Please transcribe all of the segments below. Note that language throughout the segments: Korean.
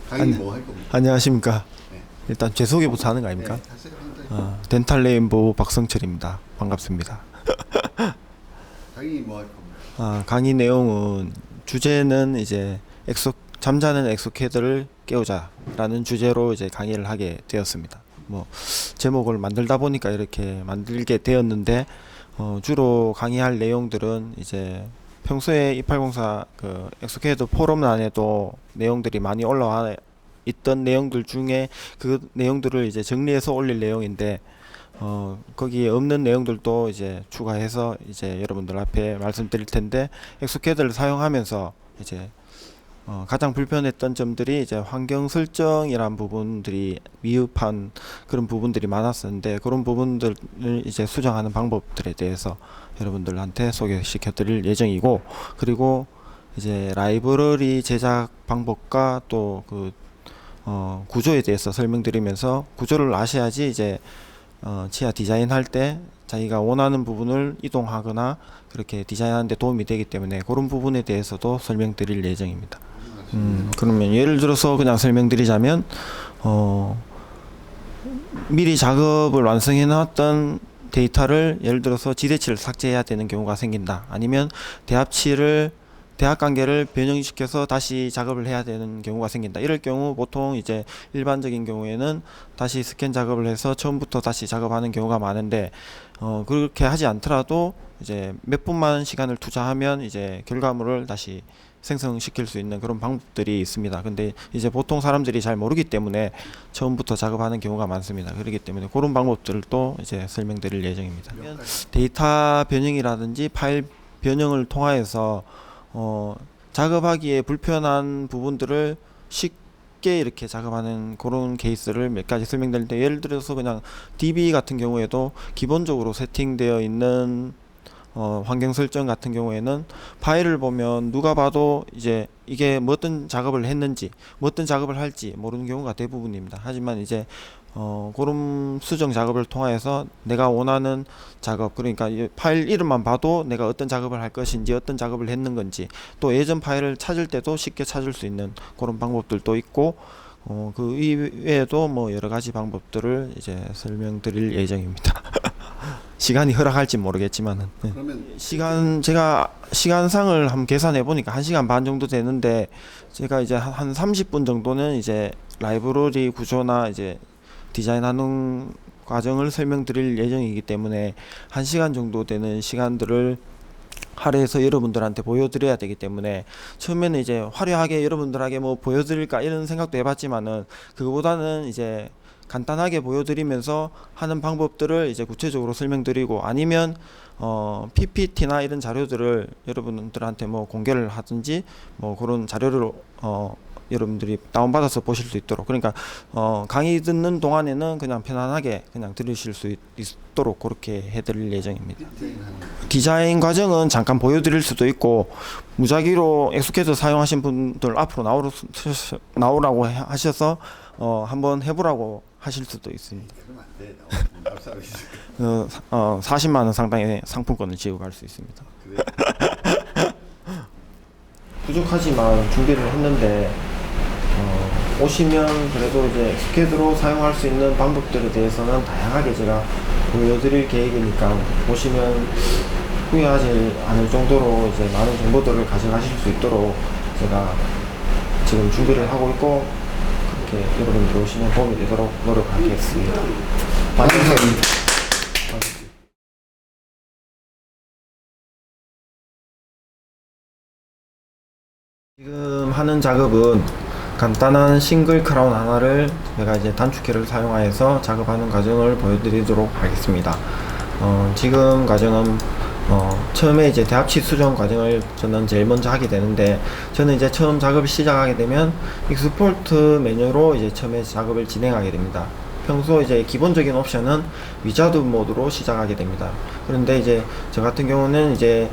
강의 뭐 할 겁니까? 안녕하십니까. 네. 일단 제 소개부터 하는 거 아닙니까? 네, 하세요. 한번 덴탈 레인보우 박성철입니다. 반갑습니다. 강의 뭐 할 겁니까? 강의 내용은 주제는 이제 잠자는 엑소캐드를 깨우자라는 주제로 이제 강의를 하게 되었습니다. 뭐 제목을 만들다 보니까 이렇게 만들게 되었는데 주로 강의할 내용들은 이제 평소에 2804 그 엑소캐드 포럼 안에도 내용들이 많이 올라와 있던 내용들 중에 그 내용들을 이제 정리해서 올릴 내용인데 거기에 없는 내용들도 이제 추가해서 이제 여러분들 앞에 말씀드릴 텐데, 엑소캐드를 사용하면서 이제 가장 불편했던 점들이 이제 환경 설정이란 부분들이 미흡한 그런 부분들이 많았었는데, 그런 부분들을 이제 수정하는 방법들에 대해서 여러분들한테 소개시켜 드릴 예정이고, 그리고 이제 라이브러리 제작 방법과 또 그 구조에 대해서 설명드리면서, 구조를 아셔야지 이제 치아 디자인 할 때 자기가 원하는 부분을 이동하거나 그렇게 디자인하는 데 도움이 되기 때문에 그런 부분에 대해서도 설명드릴 예정입니다. 그러면 예를 들어서 그냥 설명드리자면 미리 작업을 완성해 놨던 데이터를 예를 들어서 지대치를 삭제해야 되는 경우가 생긴다, 아니면 대합관계를 변형시켜서 다시 작업을 해야 되는 경우가 생긴다. 이럴 경우 보통 이제 일반적인 경우에는 다시 스캔 작업을 해서 처음부터 다시 작업하는 경우가 많은데, 그렇게 하지 않더라도 이제 몇 분만 시간을 투자하면 이제 결과물을 다시 생성시킬 수 있는 그런 방법들이 있습니다. 근데 이제 보통 사람들이 잘 모르기 때문에 처음부터 작업하는 경우가 많습니다. 그렇기 때문에 그런 방법들을 또 이제 설명드릴 예정입니다. 데이터 변형이라든지 파일 변형을 통하여서 작업하기에 불편한 부분들을 쉽게 이렇게 작업하는 그런 케이스를 몇 가지 설명드릴 때, 예를 들어서 그냥 DB 같은 경우에도 기본적으로 세팅되어 있는 환경 설정 같은 경우에는 파일을 보면 누가 봐도 이제 이게 뭐 어떤 작업을 했는지, 뭐 어떤 작업을 할지 모르는 경우가 대부분입니다. 하지만 이제 그런 수정 작업을 통해서 내가 원하는 작업, 그러니까 이 파일 이름만 봐도 내가 어떤 작업을 할 것인지, 어떤 작업을 했는 건지, 또 예전 파일을 찾을 때도 쉽게 찾을 수 있는 그런 방법들도 있고, 그 이외에도 뭐 여러 가지 방법들을 이제 설명드릴 예정입니다. 시간이 허락할지 모르겠지만은, 네. 그러면 제가 시간상을 한번 계산해 보니까 1시간 반 정도 되는데, 제가 이제 한 30분 정도는 이제 라이브러리 구조나 이제 디자인하는 과정을 설명드릴 예정이기 때문에 1시간 정도 되는 시간들을 할애해서 여러분들한테 보여드려야 되기 때문에, 처음에는 이제 화려하게 여러분들에게 뭐 보여드릴까 이런 생각도 해봤지만은, 그거보다는 이제 간단하게 보여드리면서 하는 방법들을 이제 구체적으로 설명드리고, 아니면 PPT나 이런 자료들을 여러분들한테 뭐 공개를 하든지 뭐 그런 자료를 여러분들이 다운받아서 보실 수 있도록, 그러니까 강의 듣는 동안에는 그냥 편안하게 그냥 들으실 수 있도록 그렇게 해드릴 예정입니다. 디자인 과정은 잠깐 보여드릴 수도 있고, 무작위로 엑소캐드 사용하신 분들 앞으로 나오라고 하셔서 한번 해보라고 하실 수도 있습니다. 그러면 안 돼. 납사하고 있을까? 40만원 상당의 상품권을 지급할 수 있습니다. 그래? 부족하지만 준비를 했는데, 오시면 그래도 이제 엑소캐드로 사용할 수 있는 방법들에 대해서는 다양하게 제가 보여드릴 계획이니까, 오시면 후회하지 않을 정도로 이제 많은 정보들을 가져가실 수 있도록 제가 지금 준비를 하고 있고, 그렇게 여러분들 오시면 도움이 되도록 노력하겠습니다. 반갑습니다. 지금 하는 작업은 간단한 싱글 크라운 하나를 제가 이제 단축키를 사용하여서 작업하는 과정을 보여드리도록 하겠습니다. 지금 과정은 처음에 이제 대합치 수정 과정을 저는 제일 먼저 하게 되는데, 저는 이제 처음 작업을 시작하게 되면 익스포트 메뉴로 이제 처음에 작업을 진행하게 됩니다. 평소 이제 기본적인 옵션은 위자드 모드로 시작하게 됩니다. 그런데 이제 저 같은 경우는 이제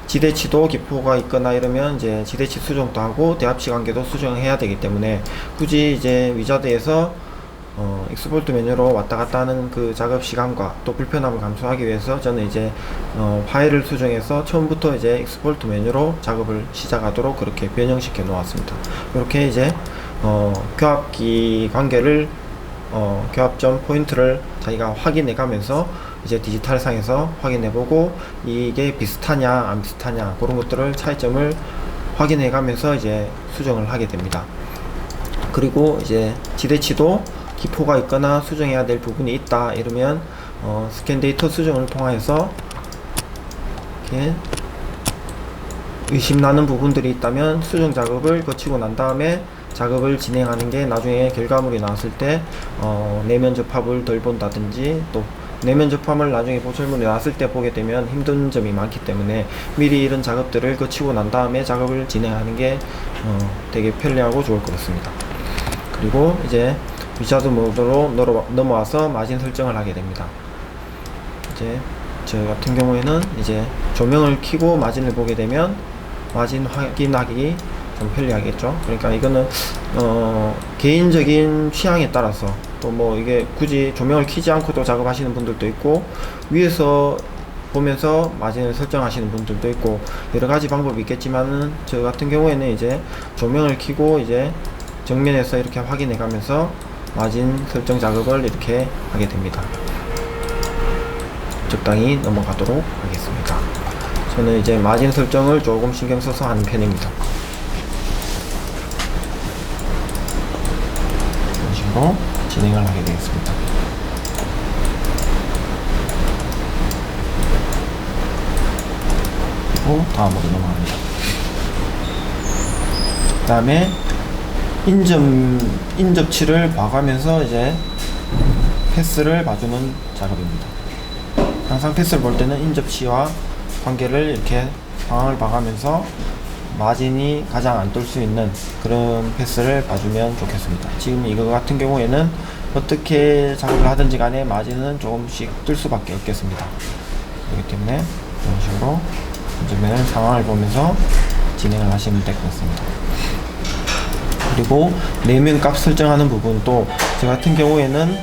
지대치도 기포가 있거나 이러면 이제 지대치 수정도 하고 대합치 관계도 수정해야 되기 때문에, 굳이 이제 위자드에서 익스포트 메뉴로 왔다 갔다 하는 그 작업 시간과 또 불편함을 감수하기 위해서 저는 이제 파일을 수정해서 처음부터 이제 익스포트 메뉴로 작업을 시작하도록 그렇게 변형시켜 놓았습니다. 이렇게 이제 교합기 관계를 교합점 포인트를 자기가 확인해 가면서 이제 디지털상에서 확인해 보고 이게 비슷하냐 안 비슷하냐 그런 것들을 차이점을 확인해 가면서 이제 수정을 하게 됩니다. 그리고 이제 지대치도 기포가 있거나 수정해야 될 부분이 있다 이러면 스캔 데이터 수정을 통해서 이렇게 의심나는 부분들이 있다면 수정 작업을 거치고 난 다음에 작업을 진행하는 게 나중에 결과물이 나왔을 때 내면 접합을 덜 본다든지 또 내면 접합을 나중에 보철물이 나왔을 때 보게 되면 힘든 점이 많기 때문에 미리 이런 작업들을 거치고 난 다음에 작업을 진행하는 게 되게 편리하고 좋을 것 같습니다. 그리고 이제 위자드 모드로 넘어와서 마진 설정을 하게 됩니다. 이제 저 같은 경우에는 이제 조명을 켜고 마진을 보게 되면 마진 확인하기 좀 편리하겠죠. 그러니까 이거는 개인적인 취향에 따라서 또 뭐 이게 굳이 조명을 켜지 않고도 작업하시는 분들도 있고 위에서 보면서 마진을 설정하시는 분들도 있고 여러 가지 방법이 있겠지만은 저 같은 경우에는 이제 조명을 켜고 이제 정면에서 이렇게 확인해 가면서 마진 설정 작업을 이렇게 하게 됩니다. 적당히 넘어가도록 하겠습니다. 저는 이제 마진 설정을 조금 신경 써서 하는 편입니다. 이런 식으로 진행을 하게 되겠습니다. 그리고 다음으로 넘어갑니다. 그 다음에 인접치를 봐가면서 이제 패스를 봐주는 작업입니다. 항상 패스를 볼 때는 인접치와 관계를 이렇게 상황을 봐가면서 마진이 가장 안 뜰 수 있는 그런 패스를 봐주면 좋겠습니다. 지금 이거 같은 경우에는 어떻게 작업을 하든지 간에 마진은 조금씩 뜰 수밖에 없겠습니다. 그렇기 때문에 이런 식으로 이제 상황을 보면서 진행을 하시면 될 것 같습니다. 그리고 내면 값 설정하는 부분도 저 같은 경우에는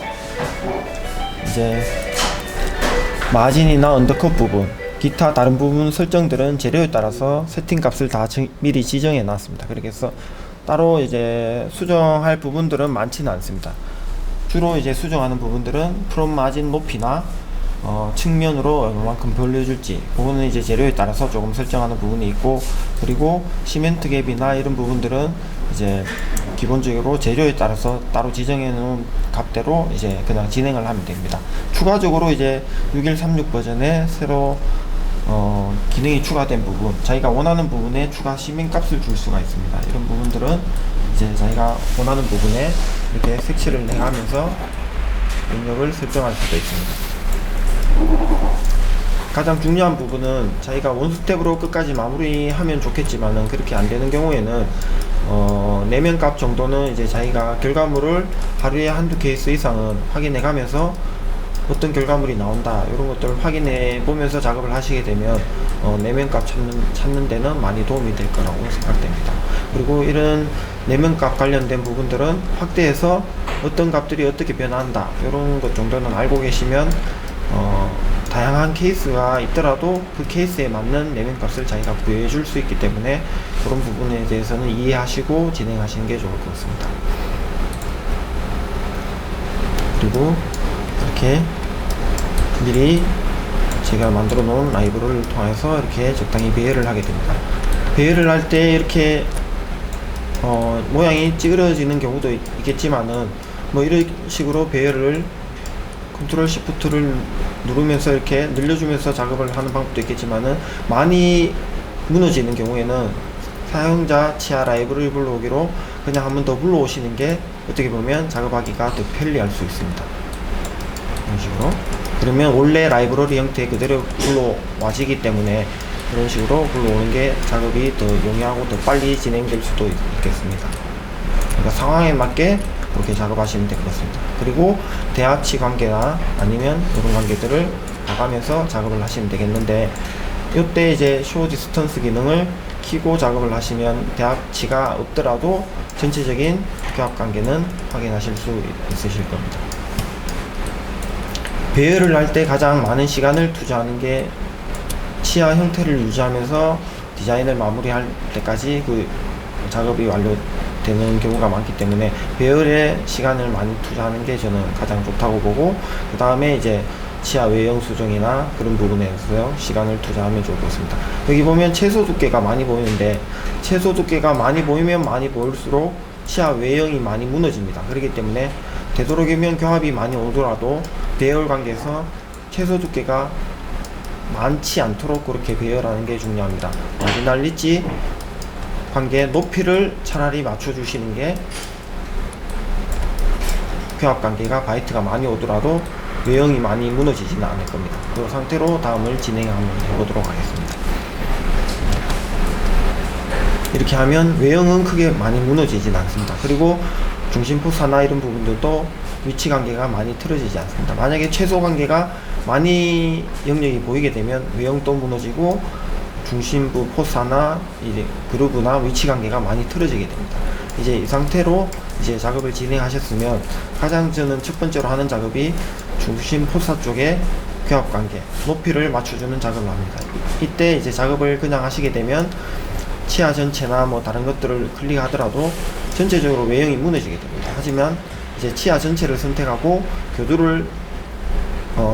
이제 마진이나 언더컷 부분 기타 다른 부분 설정들은 재료에 따라서 세팅 값을 다 미리 지정해 놨습니다. 그렇게 해서 따로 이제 수정할 부분들은 많지는 않습니다. 주로 이제 수정하는 부분들은 프롬 마진 높이나 측면으로 얼마만큼 벌려줄지 그거는 이제 재료에 따라서 조금 설정하는 부분이 있고 그리고 시멘트 갭이나 이런 부분들은 이제 기본적으로 재료에 따라서 따로 지정해 놓은 값대로 이제 그냥 진행을 하면 됩니다. 추가적으로 이제 6136 버전에 새로 기능이 추가된 부분 자기가 원하는 부분에 추가 시민 값을 줄 수가 있습니다. 이런 부분들은 이제 자기가 원하는 부분에 이렇게 색칠을 해가면서 영역을 설정할 수도 있습니다. 가장 중요한 부분은 자기가 원스텝으로 끝까지 마무리하면 좋겠지만은 그렇게 안 되는 경우에는 내면 값 정도는 이제 자기가 결과물을 하루에 한두 케이스 이상은 확인해 가면서 어떤 결과물이 나온다 이런 것들을 확인해 보면서 작업을 하시게 되면 내면 값 찾는 데는 많이 도움이 될 거라고 생각됩니다. 그리고 이런 내면 값 관련된 부분들은 확대해서 어떤 값들이 어떻게 변한다 이런 것 정도는 알고 계시면 다양한 케이스가 있더라도 그 케이스에 맞는 내면 값을 자기가 부여해 줄 수 있기 때문에 그런 부분에 대해서는 이해하시고 진행하시는 게 좋을 것 같습니다. 그리고 이렇게 미리 제가 만들어 놓은 라이브러리를 통해서 이렇게 적당히 배열을 하게 됩니다. 배열을 할 때 이렇게 모양이 찌그러지는 경우도 있겠지만은 뭐 이런 식으로 배열을 컨트롤 시프트를 누르면서 이렇게 늘려주면서 작업을 하는 방법도 있겠지만은 많이 무너지는 경우에는 사용자 치아 라이브러리 불러오기로 그냥 한번 더 불러오시는 게 어떻게 보면 작업하기가 더 편리할 수 있습니다. 이런 식으로 그러면 원래 라이브러리 형태 그대로 불러와지기 때문에 이런 식으로 불러오는 게 작업이 더 용이하고 더 빨리 진행될 수도 있겠습니다. 그러니까 상황에 맞게 그렇게 작업하시면 될 것 같습니다. 그리고 대합치 관계나 아니면 이런 관계들을 봐가면서 작업을 하시면 되겠는데 이때 이제 쇼 디스턴스 기능을 키고 작업을 하시면 대합치가 없더라도 전체적인 교합 관계는 확인하실 수 있으실 겁니다. 배열을 할 때 가장 많은 시간을 투자하는 게 치아 형태를 유지하면서 디자인을 마무리할 때까지 그 작업이 완료될 되는 경우가 많기 때문에 배열에 시간을 많이 투자하는 게 저는 가장 좋다고 보고, 그 다음에 이제 치아 외형 수정이나 그런 부분에서 시간을 투자하면 좋을 것 같습니다. 여기 보면 채소 두께가 많이 보이는데, 채소 두께가 많이 보이면 많이 보일수록 치아 외형이 많이 무너집니다. 그렇기 때문에 되도록이면 교합이 많이 오더라도 배열 관계에서 채소 두께가 많지 않도록 그렇게 배열하는 게 중요합니다. 마지날 리지 관계 높이를 차라리 맞춰주시는 게 교합 관계가 바이트가 많이 오더라도 외형이 많이 무너지지는 않을 겁니다. 그 상태로 다음을 진행하면 해보도록 하겠습니다. 이렇게 하면 외형은 크게 많이 무너지진 않습니다. 그리고 중심 포사나 이런 부분들도 위치 관계가 많이 틀어지지 않습니다. 만약에 최소 관계가 많이 영역이 보이게 되면 외형도 무너지고 중심부 포사나 이제 그루브나 위치 관계가 많이 틀어지게 됩니다. 이제 이 상태로 이제 작업을 진행하셨으면 가장 저는 첫 번째로 하는 작업이 중심 포사 쪽에 교합 관계 높이를 맞춰주는 작업을 합니다. 이때 이제 작업을 그냥 하시게 되면 치아 전체나 뭐 다른 것들을 클릭하더라도 전체적으로 외형이 무너지게 됩니다. 하지만 이제 치아 전체를 선택하고 교두를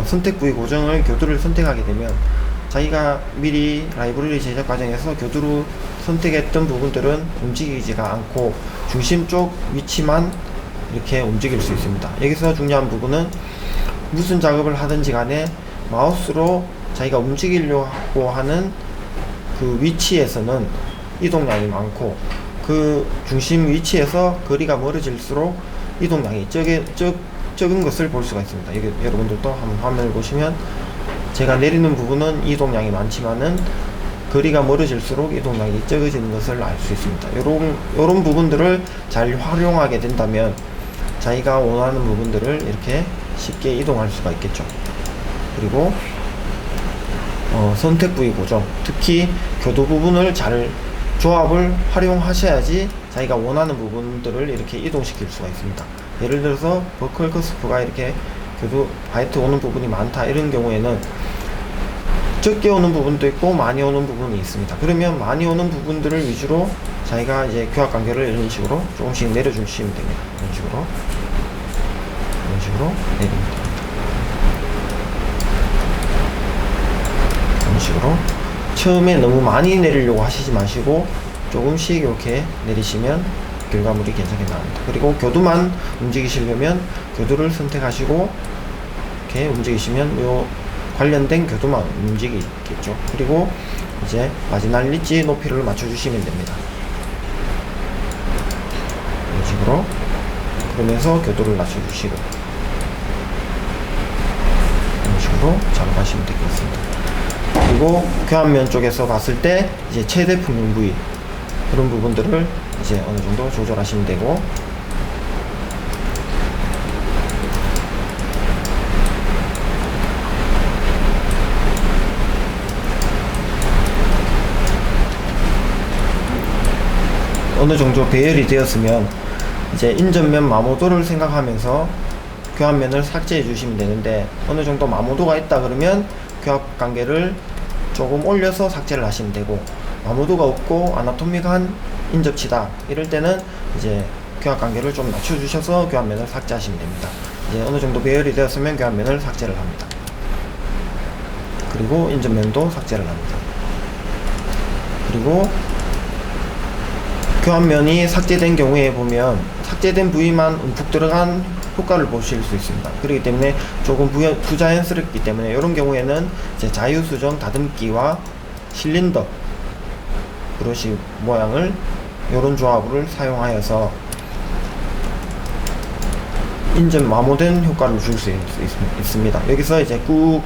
선택 부위 고정을 교두를 선택하게 되면 자기가 미리 라이브러리 제작 과정에서 교두로 선택했던 부분들은 움직이지가 않고 중심 쪽 위치만 이렇게 움직일 수 있습니다. 여기서 중요한 부분은 무슨 작업을 하든지 간에 마우스로 자기가 움직이려고 하는 그 위치에서는 이동량이 많고, 그 중심 위치에서 거리가 멀어질수록 이동량이 적은 것을 볼 수가 있습니다. 여기 여러분들도 한번 화면을 보시면 제가 내리는 부분은 이동량이 많지만은 거리가 멀어질수록 이동량이 적어지는 것을 알 수 있습니다. 요런 부분들을 잘 활용하게 된다면 자기가 원하는 부분들을 이렇게 쉽게 이동할 수가 있겠죠. 그리고 선택 부위 고정, 특히 교도 부분을 잘 조합을 활용하셔야지 자기가 원하는 부분들을 이렇게 이동시킬 수가 있습니다. 예를 들어서 버클 커스프가 이렇게 교도 바이트 오는 부분이 많다 이런 경우에는 적게 오는 부분도 있고 많이 오는 부분이 있습니다. 그러면 많이 오는 부분들을 위주로 자기가 이제 교합 간격을 이런 식으로 조금씩 내려주시면 됩니다. 이런 식으로 내립니다. 이런 식으로 처음에 너무 많이 내리려고 하시지 마시고 조금씩 이렇게 내리시면 결과물이 괜찮게 나옵니다. 그리고 교두만 움직이시려면 교두를 선택하시고 이렇게 움직이시면 요 관련된 교두만 움직이겠죠. 그리고 이제 마지막 리지 높이를 맞춰주시면 됩니다. 이런 식으로. 그러면서 교두를 낮춰주시고 이런 식으로 작업하시면 되겠습니다. 그리고 교합면 쪽에서 봤을 때 이제 최대 풍용 부위 그런 부분들을 이제 어느 정도 조절하시면 되고, 어느 정도 배열이 되었으면 이제 인전면 마모도를 생각하면서 교합면을 삭제해 주시면 되는데, 어느 정도 마모도가 있다 그러면 교합 관계를 조금 올려서 삭제를 하시면 되고, 마모도가 없고 아나토믹한 인접치다 이럴 때는 이제 교합 관계를 좀 낮춰 주셔서 교합면을 삭제하시면 됩니다. 이제 어느 정도 배열이 되었으면 교합면을 삭제를 합니다. 그리고 인접면도 삭제를 합니다. 그리고 교합면이 삭제된 경우에 보면 삭제된 부위만 움푹 들어간 효과를 보실 수 있습니다. 그렇기 때문에 조금 부자연스럽기 때문에 이런 경우에는 이제 자유수정 다듬기와 실린더 브러쉬 모양을 이런 조합을 사용하여서 인접 마모된 효과를 줄 수 있습니다. 여기서 이제 꾹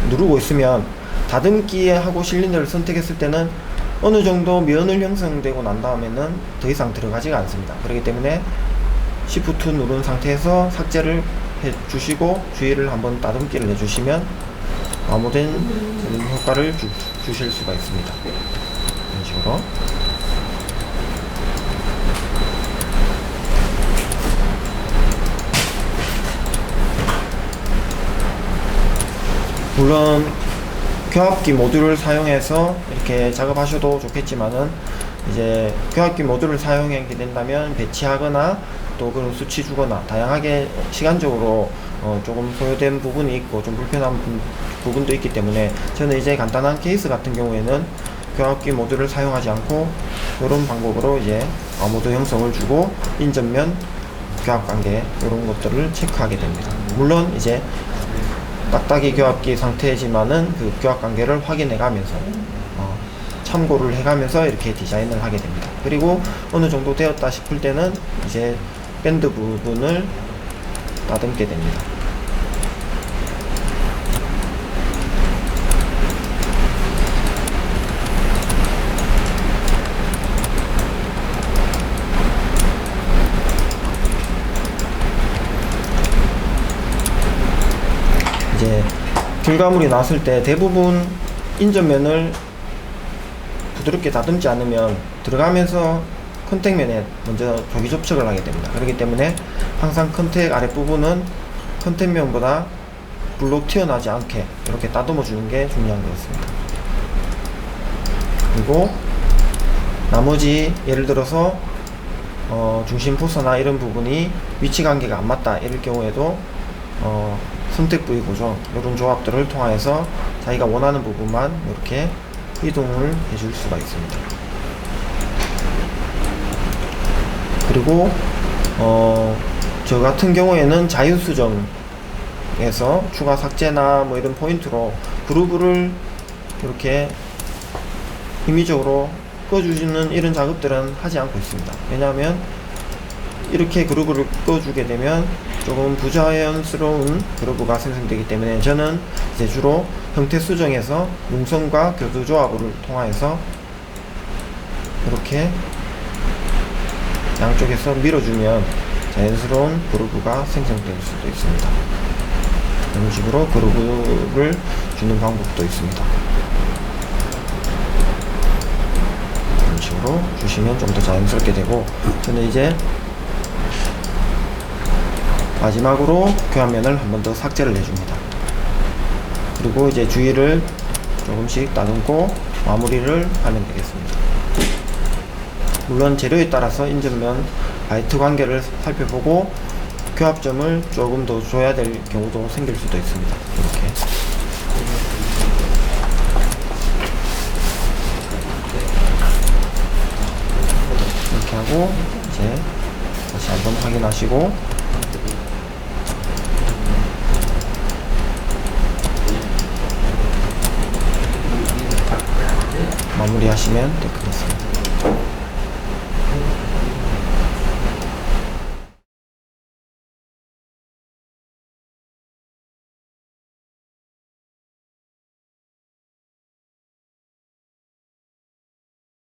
누르고 있으면 다듬기하고 실린더를 선택했을 때는 어느 정도 면을 형성되고 난 다음에는 더 이상 들어가지가 않습니다. 그렇기 때문에 Shift 누른 상태에서 삭제를 해 주시고 주의를 한번 다듬기를 해주시면 마모된 효과를 주실 수가 있습니다. 이런 식으로. 물론 교합기 모듈을 사용해서 이렇게 작업하셔도 좋겠지만은 이제 교합기 모듈을 사용하게 된다면 배치하거나 또 그런 수치 주거나 다양하게 시간적으로 조금 소요된 부분이 있고 좀 불편한 부분도 있기 때문에 저는 이제 간단한 케이스 같은 경우에는 교합기 모듈을 사용하지 않고 이런 방법으로 이제 모듈 형성을 주고 인전면 교합 관계 이런 것들을 체크하게 됩니다. 물론 이제 딱딱이 교합기 상태지만은 그 교합 관계를 확인해 가면서 참고를 해 가면서 이렇게 디자인을 하게 됩니다. 그리고 어느 정도 되었다 싶을 때는 이제 밴드 부분을 다듬게 됩니다. 이제 결과물이 나왔을 때 대부분 인전면을 부드럽게 다듬지 않으면 들어가면서 컨택면에 먼저 조기 접촉을 하게 됩니다. 그렇기 때문에 항상 컨택 아랫부분은 컨택면보다 블록 튀어나오지 않게 이렇게 다듬어 주는 게 중요한 것 같습니다. 그리고 나머지 예를 들어서 중심 포서나 이런 부분이 위치 관계가 안 맞다 이럴 경우에도 선택 부위 고정 이런 조합들을 통해서 자기가 원하는 부분만 이렇게 이동을 해줄 수가 있습니다. 그리고 저 같은 경우에는 자유수정에서 추가 삭제나 뭐 이런 포인트로 그루브를 이렇게 임의적으로 꺼주시는 이런 작업들은 하지 않고 있습니다. 왜냐하면 이렇게 그루브를 꺼주게 되면 조금 부자연스러운 그루브가 생성되기 때문에 저는 이제 주로 형태 수정에서 융성과 교두 조합을 통해서 이렇게 양쪽에서 밀어주면 자연스러운 그루브가 생성될 수도 있습니다. 이런 식으로 그루브를 주는 방법도 있습니다. 이런 식으로 주시면 좀 더 자연스럽게 되고 저는 이제 마지막으로 교합면을 한 번 더 삭제를 해줍니다. 그리고 이제 주위를 조금씩 다듬고 마무리를 하면 되겠습니다. 물론 재료에 따라서 인전면 바이트 관계를 살펴보고 교합점을 조금 더 줘야 될 경우도 생길 수도 있습니다. 이렇게 하고 이제 다시 한번 확인하시고 마무리 하시면 됩니다.